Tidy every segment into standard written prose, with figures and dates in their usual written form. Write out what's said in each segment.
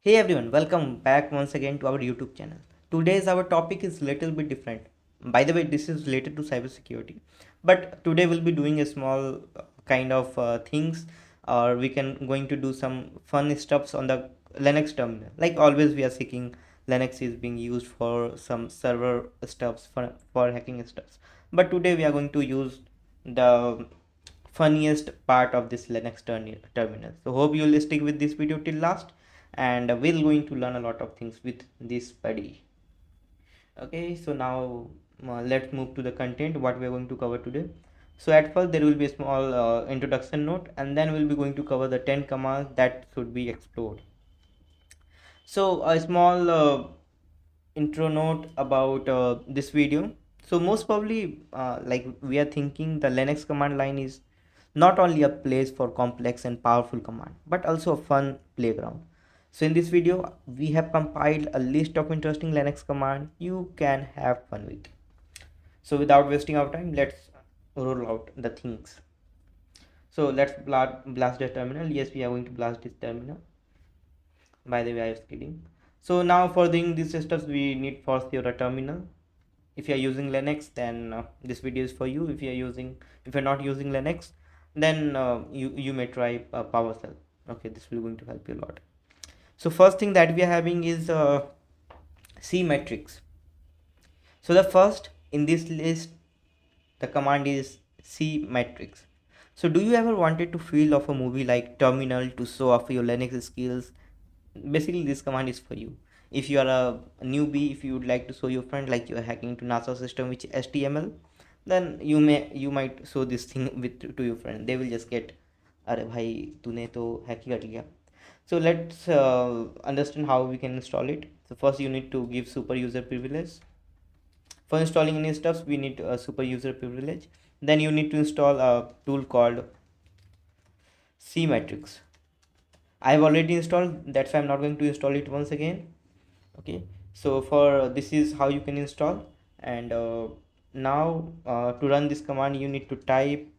Hey everyone, welcome back once again to our YouTube channel. Today's our topic is little bit different. By the way, this is related to cybersecurity, but today we'll be doing a small kind of things, or we can going to do some fun stuffs on the Linux terminal. Like always, we are seeking Linux is being used for some server stuffs for hacking stuffs. But today we are going to use the funniest part of this terminal. So hope you'll stick with this video till last, and we're going to learn a lot of things with this buddy. Okay, so now let's move to the content what we are going to cover today. So at first there will be a small introduction note, and then we'll be going to cover the 10 commands that should be explored. So a small intro note about this video. So most probably like we are thinking the Linux command line is not only a place for complex and powerful command, but also a fun playground. So in this video we have compiled a list of interesting Linux command you can have fun with. So without wasting our time, let's roll out the things. So let's blast the terminal. Yes, we are going to blast this terminal. By the way, I was kidding. So now for doing these steps we need first your terminal. If you are using Linux, then this video is for you. If you're not using Linux, then you may try PowerShell. Okay, this will going to help you a lot. So first thing that we are having is C matrix. So the first in this list, the command is C matrix. So do you ever wanted to feel of a movie like Terminal to show off your Linux skills? Basically this command is for you. If you are a newbie, if you would like to show your friend like you are hacking to NASA system with HTML, then you might show this thing with to your friend. They will just get, अरे भाई तूने तो hack ही कर लिया. So let's understand how we can install it. So first you need to give super user privilege. For installing any stuff we need a super user privilege. Then you need to install a tool called C matrix. I have already installed, that's why I'm not going to install it once again. Okay, so for this is how you can install. And now to run this command you need to type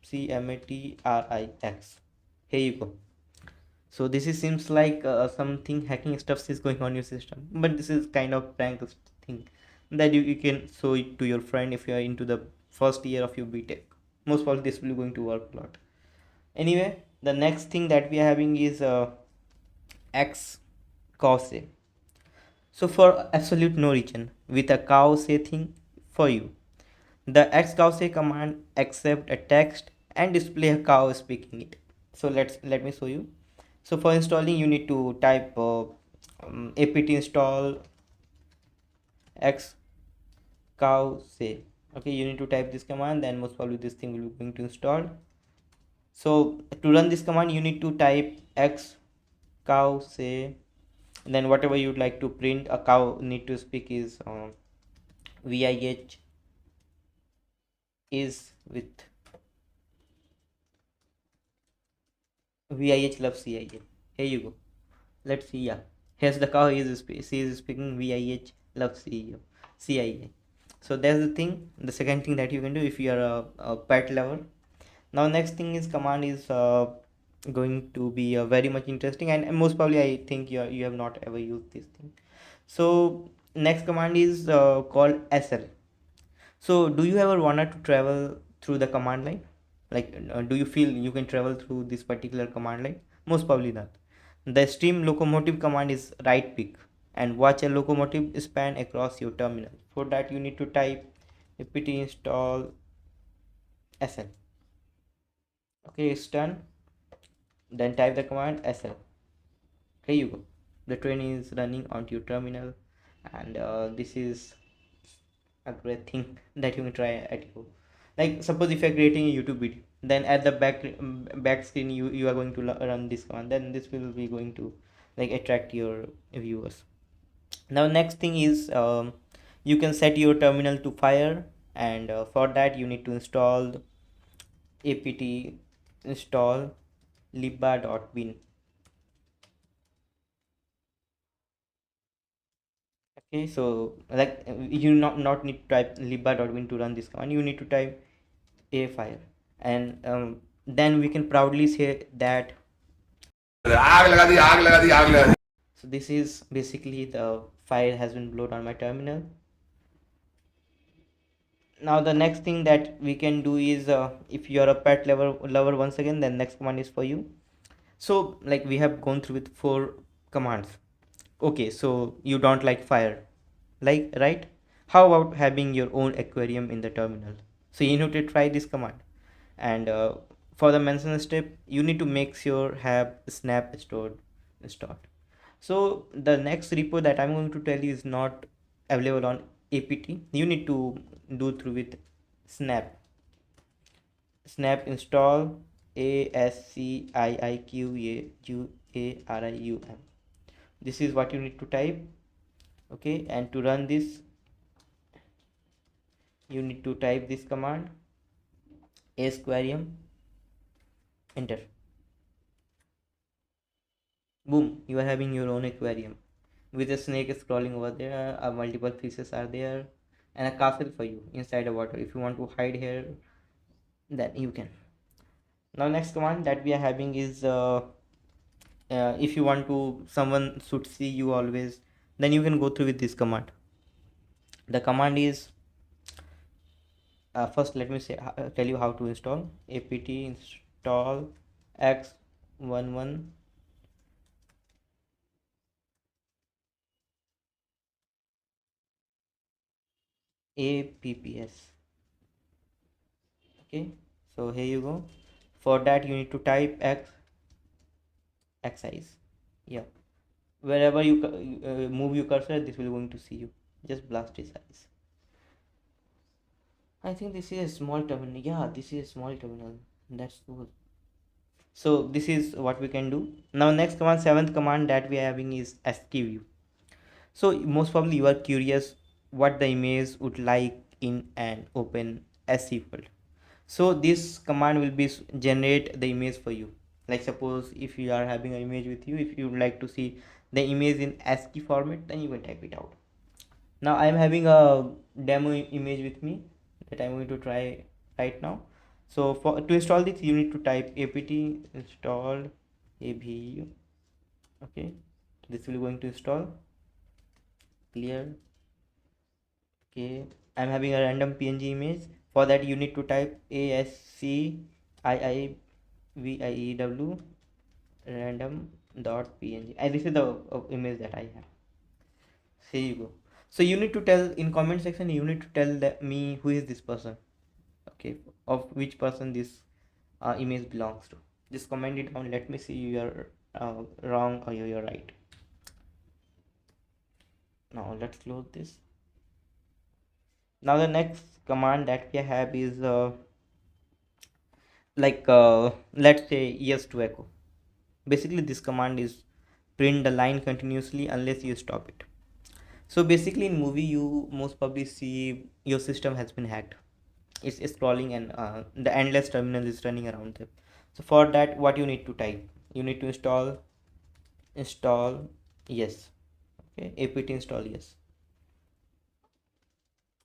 CMATRIX. Here you go. So this is seems like something hacking stuff is going on your system, but this is kind of prank thing that you can show it to your friend if you are into the first year of your BTech. Most probably this will going to work a lot. Anyway, the next thing that we are having is X cause. So for absolute no reason with a cow say thing for you, the X cow say command accept a text and display a cow speaking it. So let me show you. So for installing you need to type apt install X cow say. Okay, you need to type this command, then most probably this thing will be going to install. So to run this command you need to type X cow say, then whatever you'd like to print a cow need to speak is VIEH is with VIH loves CIA. Here you go. Let's see. Yeah, here's the cow. She is speaking VIH loves CIA. So that's the thing. The second thing that you can do if you are a pet lover. Now next thing is command is going to be very much interesting, and most probably I think you have not ever used this thing. So next command is called SL. So do you ever wanted to travel through the command line? Like do you feel you can travel through this particular command line? Most probably not. The stream locomotive command is right click and watch a locomotive span across your terminal. For that you need to type apt install SL. Okay, it's done. Then type the command SL. Here you go. The train is running onto your terminal, and this is a great thing that you can try at home. Like suppose if you are creating a YouTube video, then at the back screen you are going to run this command, then this will be going to like attract your viewers. Now next thing is you can set your terminal to fire, and for that you need to install apt install libba.bin. Okay, so like you not need to type libba.bin to run this command. You need to type a fire, and then we can proudly say that आग लगा दी आग लगा दी आग लगा दी So this is basically the fire has been blown on my terminal. Now the next thing that we can do is, if you are a pet lover once again, then next command is for you. So like we have gone through with four commands. Okay, so you don't like fire, like, right? How about having your own aquarium in the terminal? So you need to try this command. And for the mentioned step, you need to make sure have snap stored installed. So the next repo that I'm going to tell you is not available on apt. You need to do through with snap. Snap install ASCIIQAUARIUM. This is what you need to type. Okay, and to run this you need to type this command, aquarium, enter. Boom, you are having your own aquarium with a snake scrolling over there, multiple fishes are there, and a castle for you inside the water. If you want to hide here, then you can. Now next command that we are having is, if you want to someone should see you always, then you can go through with this command. The command is, first let me say tell you how to install. Apt install x11 apps. Okay, so here you go. For that you need to type x size. Yeah, wherever you move your cursor, this will going to see you. Just blast this size. I think this is a small terminal. Yeah, this is a small terminal. That's cool. So this is what we can do. Now next command, seventh command that we are having is SQView. So most probably you are curious what the image would like in an open SC world. So this command will be generate the image for you. Like suppose if you are having an image with you, if you would like to see the image in ASCII format, then you can type it out. Now I am having a demo image with me that I'm going to try right now. So for to install this, you need to type apt install AVU. Okay, this will going to install. Clear. Okay, I'm having a random PNG image. For that you need to type ASCIIVIEW random.png, and this is the image that I have. Here you go. So you need to tell in comment section, you need to tell me who is this person. Okay, of which person this image belongs to. Just comment it down. Let me see you are wrong or you're right. Now let's close this. Now the next command that we have is, let's say yes to echo. Basically this command is print the line continuously unless you stop it. So basically in movie you most probably see your system has been hacked. It's scrolling and the endless terminal is running around them. So for that what you need to type, you need to install yes. Okay, apt install yes.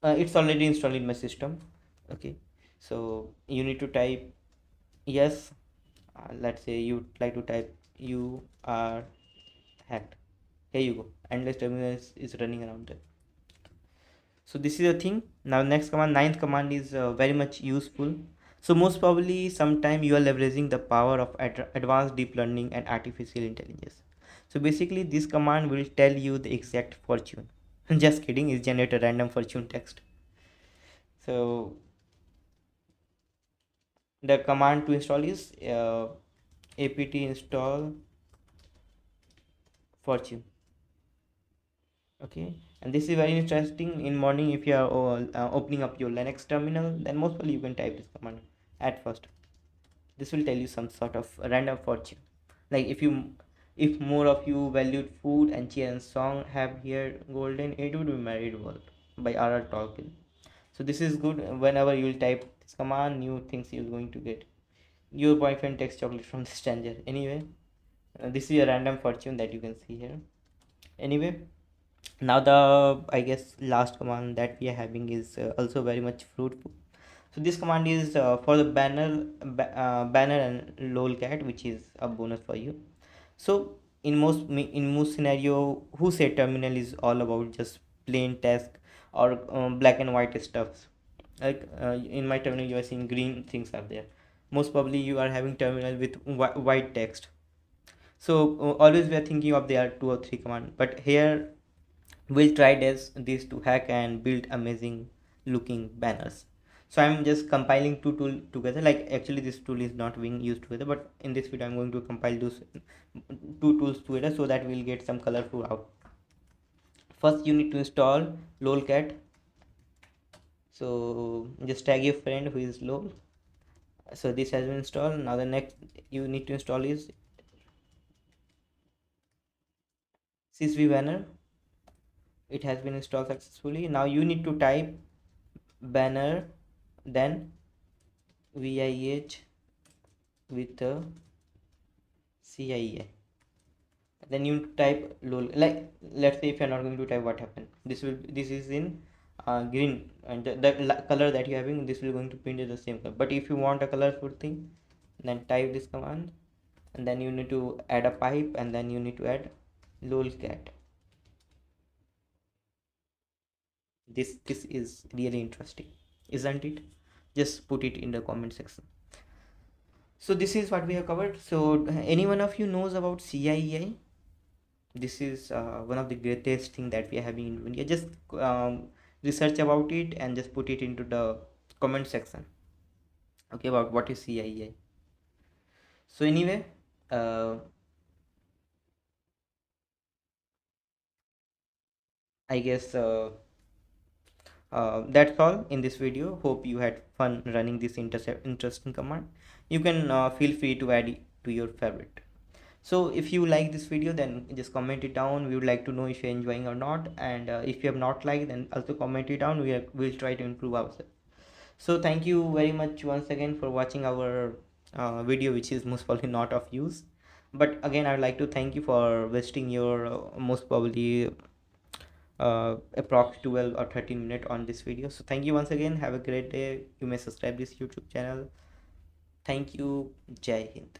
It's already installed in my system. Okay, so you need to type yes. Let's say you like to type you are hacked. Here you go, endless terminal is running around there. So this is a thing. Now next command, ninth command is very much useful. So most probably sometime you are leveraging the power of advanced deep learning and artificial intelligence. So basically this command will tell you the exact fortune. Just kidding, is generate a random fortune text. So the command to install is apt install fortune. Okay, and this is very interesting. In morning if you are opening up your Linux terminal, then most probably you can type this command at first. This will tell you some sort of random fortune, like if more of you valued food and cheer and song have here golden, it would be married world by R.R. Tolkien. So this is good. Whenever you will type this command, new things you're going to get. Your boyfriend takes chocolate from the stranger. Anyway, this is a random fortune that you can see here. Anyway, now the I guess last command that we are having is also very much fruitful. So this command is for the banner and lolcat, which is a bonus for you. So in most scenario, who say terminal is all about just plain text or black and white stuff. Like in my terminal you are seeing green things are there. Most probably you are having terminal with white text. So always we are thinking of there are two or three command, but here we'll try this to hack and build amazing looking banners. So I'm just compiling two tool together. Like actually this tool is not being used together, but in this video I'm going to compile those two tools together so that we'll get some colorful out. First you need to install lolcat. So just tag your friend who is lol. So this has been installed. Now the next you need to install is csv banner. It has been installed successfully. Now you need to type banner, then VIEH with CIA. Then you type lol. Like let's say if you're not going to type, what happened? This is in green, and the color that you're having, this will going to print the same color. But if you want a colorful thing, then type this command, and then you need to add a pipe, and then you need to add lolcat. This is really interesting, isn't it? Just put it in the comment section. So this is what we have covered. So any one of you knows about CIEI? This is one of the greatest thing that we are having in India. Just research about it and just put it into the comment section, okay, about what is CIEI. So anyway, I guess that's all in this video. Hope you had fun running this interesting command. You can feel free to add it to your favorite. So if you like this video, then just comment it down. We would like to know if you're enjoying or not, and if you have not liked, then also comment it down. We'll try to improve ourselves. So thank you very much once again for watching our video, which is most probably not of use. But again, I'd like to thank you for wasting your most probably approx 12 or 13 minutes on this video. So thank you once again. Have a great day. You may subscribe this YouTube channel. Thank you. Jai Hind.